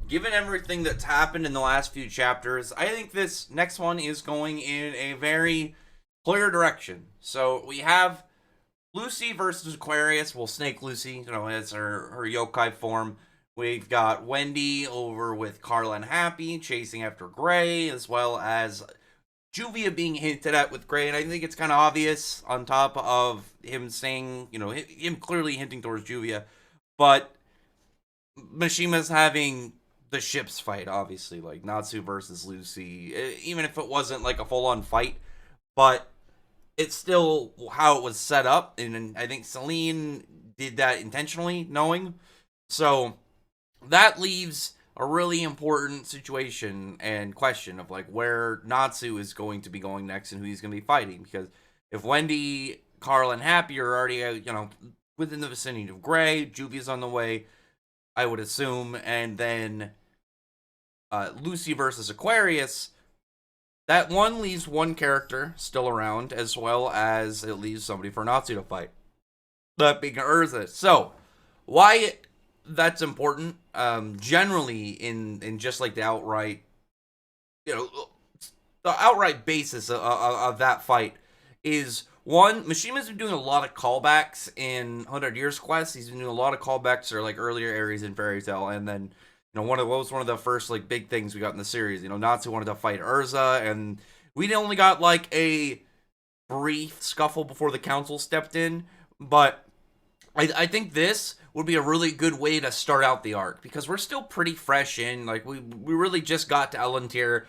given everything that's happened in the last few chapters, I think this next one is going in a very clear direction. So we have Lucy versus Aquarius. Well, Snake Lucy, as her yokai form. We've got Wendy over with Carla and Happy chasing after Gray, as well as Juvia being hinted at with Gray. And I think it's kind of obvious on top of him saying, him clearly hinting towards Juvia. But Mishima's having the ships fight, obviously, like Natsu versus Lucy, even if it wasn't like a full-on fight, but it's still how it was set up, and I think Celine did that intentionally, knowing. So that leaves a really important situation and question of like where Natsu is going to be going next and who he's going to be fighting, because if Wendy, Carl, and Happy are already, within the vicinity of Gray, Juvia's on the way, I would assume, and then Lucy versus Aquarius, that one leaves one character still around, as well as it leaves somebody for Natsu to fight. That being Urza. So, why that's important, generally in just like the outright, the outright basis of that fight is, one, Mishima's been doing a lot of callbacks in 100 Years Quest. He's been doing a lot of callbacks to like earlier areas in Fairy Tail, and then what was one of the first like big things we got in the series. Natsu wanted to fight Urza, and we only got like a brief scuffle before the council stepped in. But I think this would be a really good way to start out the arc, because we're still pretty fresh in. Like we really just got to Elentier,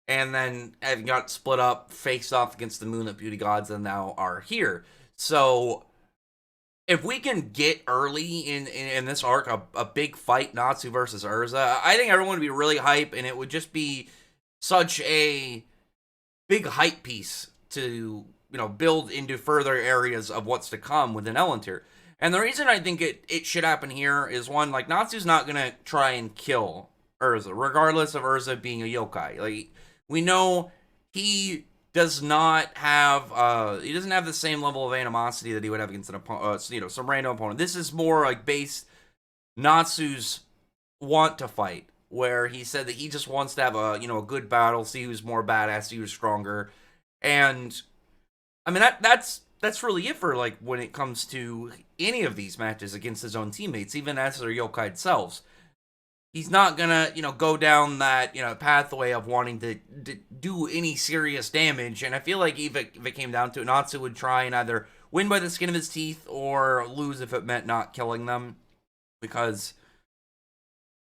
and then having got split up, faced off against the Moonlit Beauty Gods, and now are here. So if we can get early in this arc a big fight, Natsu versus Urza, I think everyone would be really hype, and it would just be such a big hype piece to build into further areas of what's to come within Elentier. And the reason I think it should happen here is, one, like, Natsu's not gonna try and kill Urza, regardless of Urza being a yokai. Like, we know he doesn't have the same level of animosity that he would have against an opponent, some random opponent. This is more like based Natsu's want to fight, where he said that he just wants to have a good battle, see who's more badass, see who's stronger. And I mean that's really it for like when it comes to any of these matches against his own teammates, even as their yokai selves. He's not gonna, go down that, pathway of wanting to do any serious damage. And I feel like if it came down to it, Natsu would try and either win by the skin of his teeth or lose if it meant not killing them, because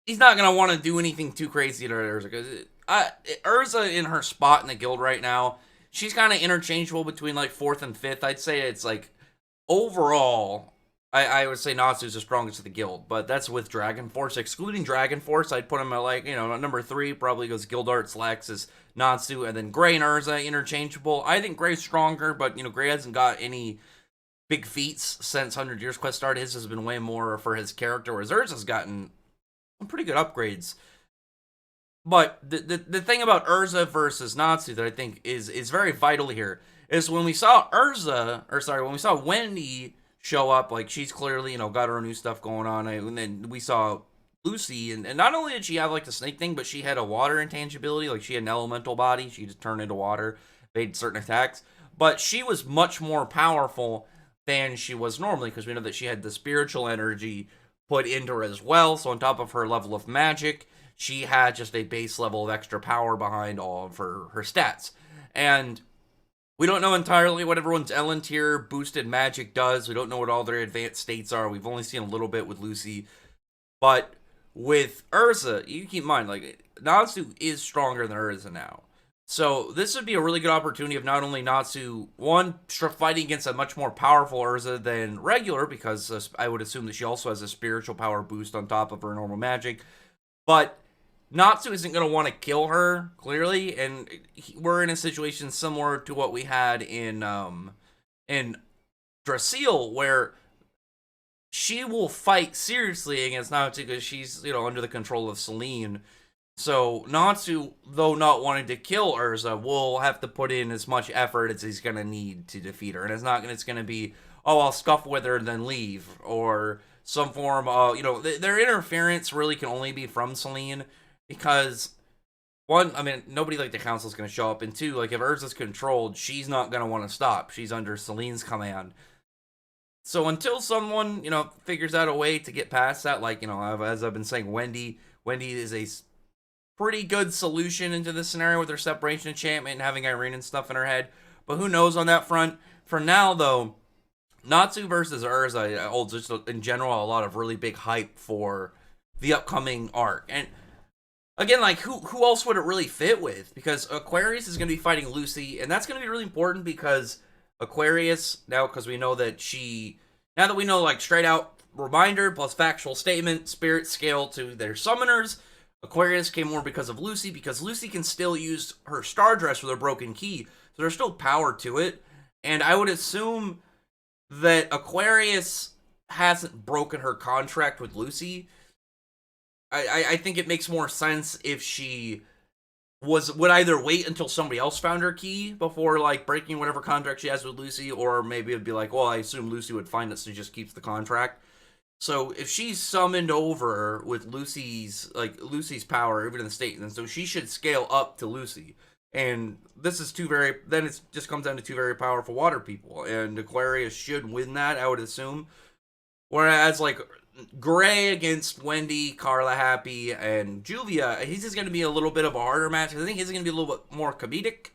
he's not gonna want to do anything too crazy to Urza. Because Urza, in her spot in the guild right now, she's kind of interchangeable between like 4th and 5th. I'd say it's like overall, I would say Natsu's the strongest of the guild, but that's with Dragon Force. Excluding Dragon Force, I'd put him at like, number 3, probably goes Guild Arts, Laxus, Natsu, and then Gray and Urza, interchangeable. I think Gray's stronger, but, Gray hasn't got any big feats since 100 Years Quest started. His has been way more for his character, whereas Urza's gotten some pretty good upgrades. But the thing about Urza versus Natsu that I think is very vital here is when we saw when we saw Wendy show up, like, she's clearly, got her new stuff going on, and then we saw Lucy, and not only did she have, like, the snake thing, but she had a water intangibility, like, she had an elemental body, she just turned into water, made certain attacks, but she was much more powerful than she was normally, because we know that she had the spiritual energy put into her as well, so on top of her level of magic, she had just a base level of extra power behind all of her stats, and we don't know entirely what everyone's Elentier boosted magic does. We don't know what all their advanced states are. We've only seen a little bit with Lucy. But with Urza, you keep in mind, like, Natsu is stronger than Urza now. So this would be a really good opportunity of not only Natsu, one, fighting against a much more powerful Urza than regular, because I would assume that she also has a spiritual power boost on top of her normal magic. But Natsu isn't going to want to kill her, clearly, and we're in a situation similar to what we had in Drasil, where she will fight seriously against Natsu because she's, under the control of Celine. So Natsu, though not wanting to kill Urza, will have to put in as much effort as he's going to need to defeat her. And it's going to be, oh, I'll scuff with her and then leave, or some form of, their interference really can only be from Selene, because one, I mean, nobody like the council's going to show up, and two, like if Urza's controlled, she's not going to want to stop. She's under Selene's command. So until someone, figures out a way to get past that, like, as I've been saying, Wendy is a pretty good solution into this scenario with her separation enchantment and having Irene and stuff in her head. But who knows on that front? For now, though, Natsu versus Urza holds just in general a lot of really big hype for the upcoming arc. And again, like, who else would it really fit with? Because Aquarius is going to be fighting Lucy, and that's going to be really important because Aquarius, now because we know that now that we know, like, straight out reminder plus factual statement, spirit scale to their summoners, Aquarius came more because of Lucy, because Lucy can still use her Star Dress with her broken key, so there's still power to it. And I would assume that Aquarius hasn't broken her contract with Lucy. I think it makes more sense if she would either wait until somebody else found her key before, like, breaking whatever contract she has with Lucy, or maybe it'd be like, well, I assume Lucy would find it, so she just keeps the contract. So if she's summoned over with Lucy's power, even in the state, and so she should scale up to Lucy. And this is then it just comes down to two very powerful water people, and Aquarius should win that, I would assume. Whereas, like, Gray against Wendy, Carla Happy, and Juvia, he's just going to be a little bit of a harder match. I think he's going to be a little bit more comedic,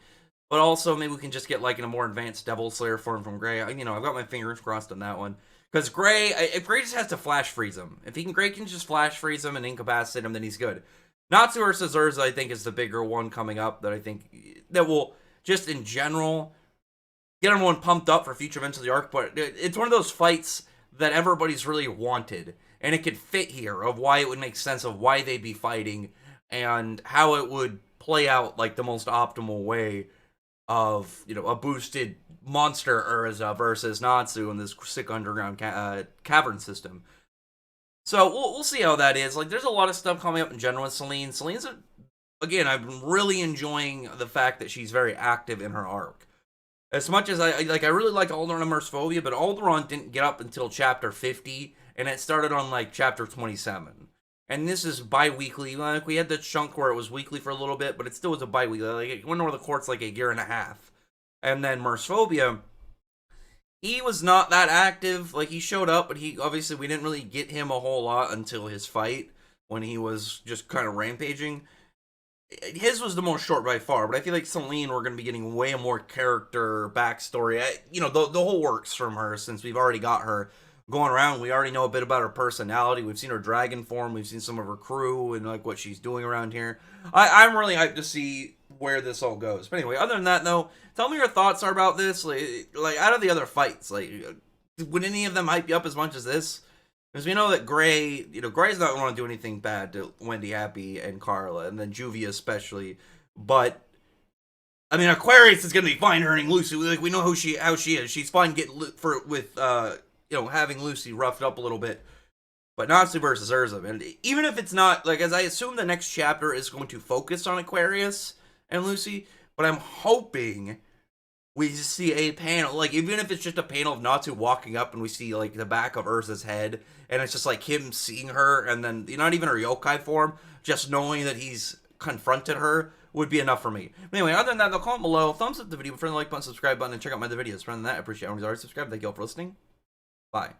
but also maybe we can just get, like, in a more advanced Devil Slayer form from Gray. I've got my fingers crossed on that one. Because if Gray just has to flash freeze him. If Gray can just flash freeze him and incapacitate him, then he's good. Natsu versus Urza, I think, is the bigger one coming up that I think that will, just in general, get everyone pumped up for future events of the arc. But it's one of those fights that everybody's really wanted, and it could fit here of why it would make sense of why they'd be fighting and how it would play out, like, the most optimal way of, a boosted monster Urza versus Natsu in this sick underground cavern system. So we'll see how that is. Like, there's a lot of stuff coming up in general with Selene. Selene's again, I've been really enjoying the fact that she's very active in her arc. As much as I really liked Alderaan and Mercephobia, but Alderaan didn't get up until chapter 50, and it started on, like, chapter 27. And this is bi-weekly. Like, we had the chunk where it was weekly for a little bit, but it still was a bi-weekly. Like, it went over the course like a year and a half. And then Mercephobia, he was not that active. Like, he showed up, but obviously we didn't really get him a whole lot until his fight, when he was just kind of rampaging. His was the most short by far, but I feel like Selene, we're going to be getting way more character backstory. The whole works from her, since we've already got her going around. We already know a bit about her personality. We've seen her dragon form. We've seen some of her crew and, like, what she's doing around here. I'm really hyped to see where this all goes. But anyway, other than that, though, tell me your thoughts are about this. Like out of the other fights, like, would any of them hype you up as much as this? Because we know that Gray's not going to want to do anything bad to Wendy, Happy, and Carla, and then Juvia especially. But I mean, Aquarius is going to be fine hurting Lucy. Like, we know how she is. She's fine having Lucy roughed up a little bit. But Natsu versus Urza, and even if it's not, like, as I assume the next chapter is going to focus on Aquarius and Lucy, but I'm hoping we see a panel, like, even if it's just a panel of Natsu walking up and we see, like, the back of Urza's head, and it's just, like, him seeing her, and then, not even her yokai form, just knowing that he's confronted her would be enough for me. But anyway, other than that, comment below, thumbs up the video, friend, the like button, subscribe button, and check out my other videos. Other than that, I appreciate everyone's already subscribed. Thank you all for listening. Bye.